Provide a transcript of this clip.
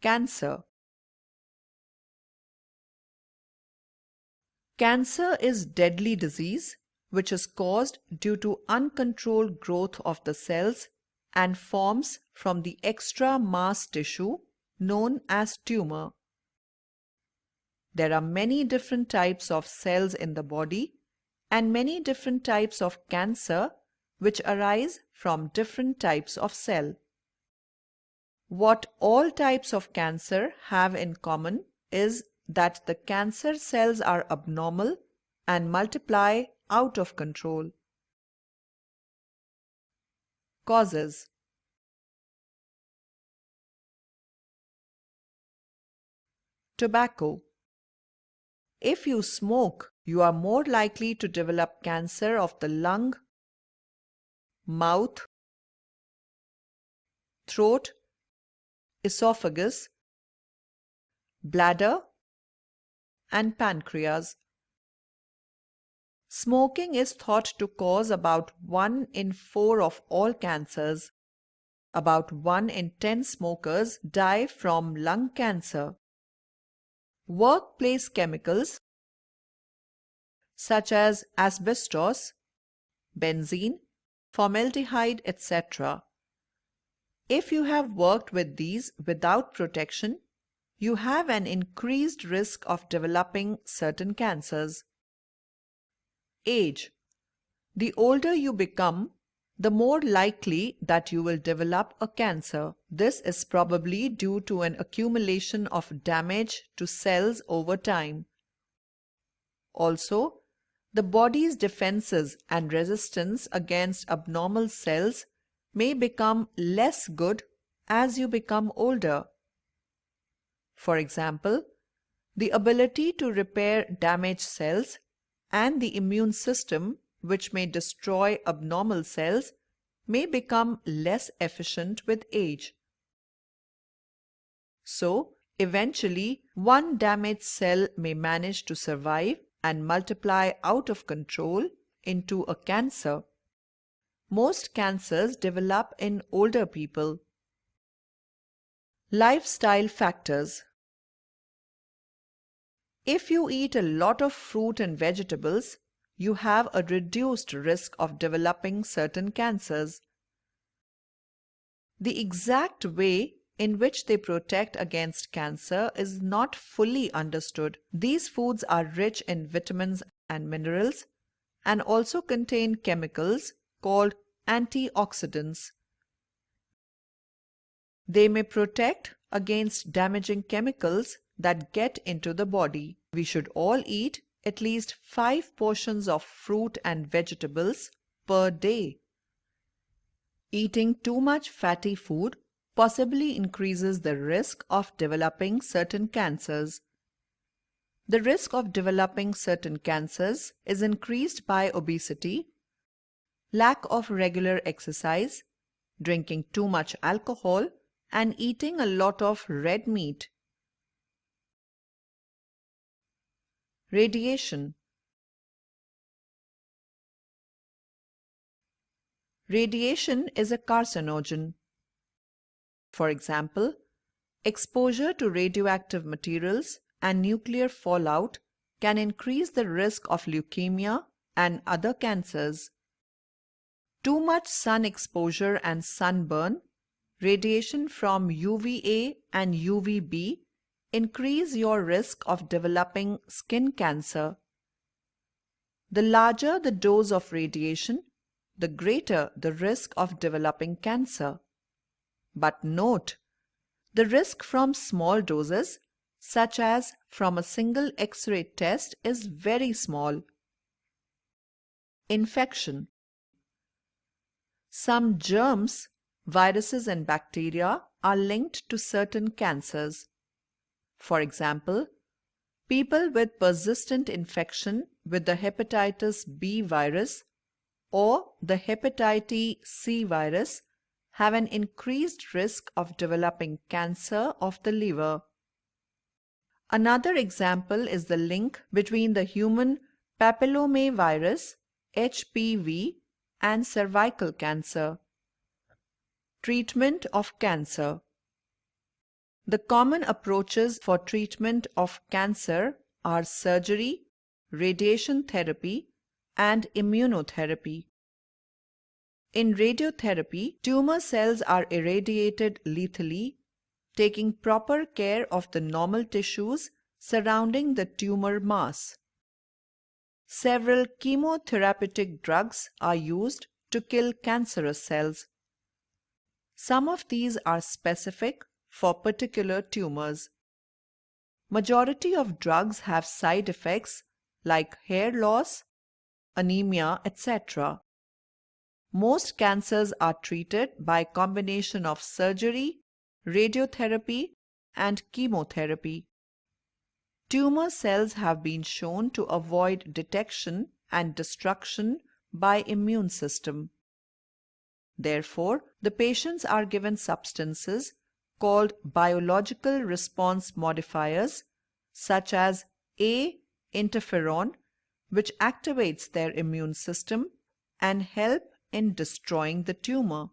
Cancer. Cancer is deadly disease which is caused due to uncontrolled growth of the cells and forms from the extra mass tissue known as tumor. There are many different types of cells in the body and many different types of cancer which arise from different types of cell. What all types of cancer have in common is that the cancer cells are abnormal and multiply out of control. Causes. Tobacco. If you smoke, you are more likely to develop cancer of the lung, mouth, throat, esophagus, bladder, and pancreas. Smoking is thought to cause about 1 in 4 of all cancers. About 1 in 10 smokers die from lung cancer. Workplace chemicals such as asbestos, benzene, formaldehyde, etc. If you have worked with these without protection, you have an increased risk of developing certain cancers. Age. The older you become, the more likely that you will develop a cancer. This is probably due to an accumulation of damage to cells over time. Also, the body's defenses and resistance against abnormal cells may become less good as you become older. For example, the ability to repair damaged cells and the immune system, which may destroy abnormal cells, may become less efficient with age. So, eventually, one damaged cell may manage to survive and multiply out of control into a cancer. Most cancers develop in older people. Lifestyle factors. If you eat a lot of fruit and vegetables, you have a reduced risk of developing certain cancers. The exact way in which they protect against cancer is not fully understood. These foods are rich in vitamins and minerals and also contain chemicals called antioxidants. They may protect against damaging chemicals that get into the body. We should all eat at least 5 portions of fruit and vegetables per day. Eating too much fatty food possibly increases the risk of developing certain cancers. The risk of developing certain cancers is increased by obesity, lack of regular exercise, drinking too much alcohol, and eating a lot of red meat. Radiation. Radiation is a carcinogen. For example, exposure to radioactive materials and nuclear fallout can increase the risk of leukemia and other cancers. Too much sun exposure and sunburn, radiation from UVA and UVB increase your risk of developing skin cancer. The larger the dose of radiation, the greater the risk of developing cancer. But note, the risk from small doses, such as from a single X-ray test, is very small. Infection. Some germs, viruses and bacteria are linked to certain cancers. For example, people with persistent infection with the hepatitis B virus or the hepatitis C virus have an increased risk of developing cancer of the liver. Another example is the link between the human papillomavirus HPV and cervical cancer. Treatment of cancer. The common approaches for treatment of cancer are surgery, radiation therapy, and immunotherapy. In radiotherapy, tumor cells are irradiated lethally, taking proper care of the normal tissues surrounding the tumor mass. Several chemotherapeutic drugs are used to kill cancerous cells. Some of these are specific for particular tumors. Majority of drugs have side effects like hair loss, anemia, etc. Most cancers are treated by combination of surgery, radiotherapy, and chemotherapy. Tumor cells have been shown to avoid detection and destruction by immune system. Therefore, the patients are given substances called biological response modifiers such as A-interferon, which activates their immune system and help in destroying the tumor.